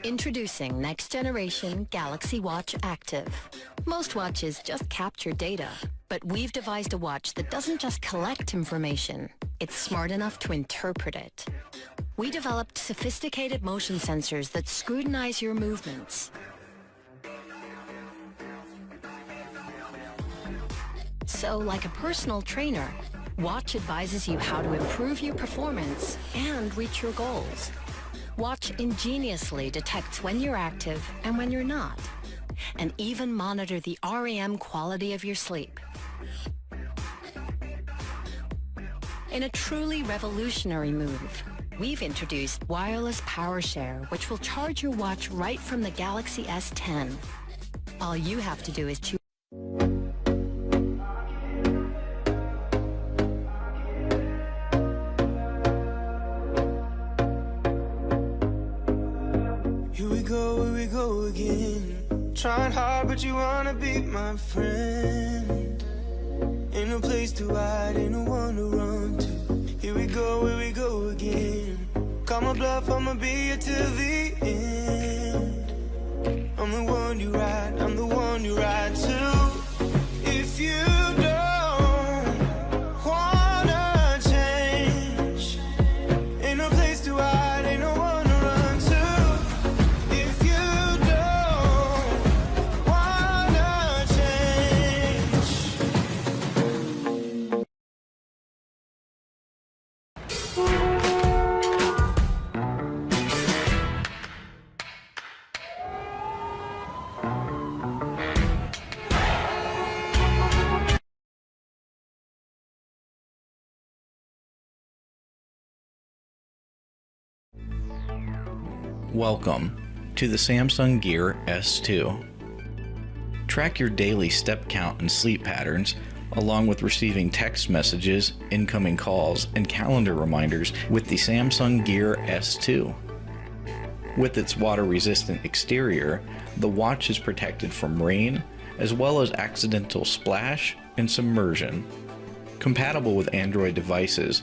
Introducing next generation Galaxy Watch Active. Most watches just capture data, but we've devised a watch that doesn't just collect information, it's smart enough to interpret it. We developed sophisticated motion sensors that scrutinize your movements. So, like a personal trainer, Watch advises you how to improve your performance and reach your goals. Watch ingeniously detects when you're active and when you're not, and even monitor the REM quality of your sleep. In a truly revolutionary move, we've introduced wireless power share, which will charge your watch right from the Galaxy S10. All you have to do is choose. Here we go again. Trying hard, but you wanna be my friend. Ain't no place to hide, ain't no one to run to. Here we go again. Call my bluff, I'ma be here till the end. I'm the one you ride, I'm the one you ride to. If you don't wanna change, ain't no place to hide, ain't no one to run to. If you don't wanna change. Welcome to the Samsung Gear S2. Track your daily step count and sleep patterns, along with receiving text messages, incoming calls, and calendar reminders with the Samsung Gear S2. With its water-resistant exterior, the watch is protected from rain, as well as accidental splash and submersion. Compatible with Android devices,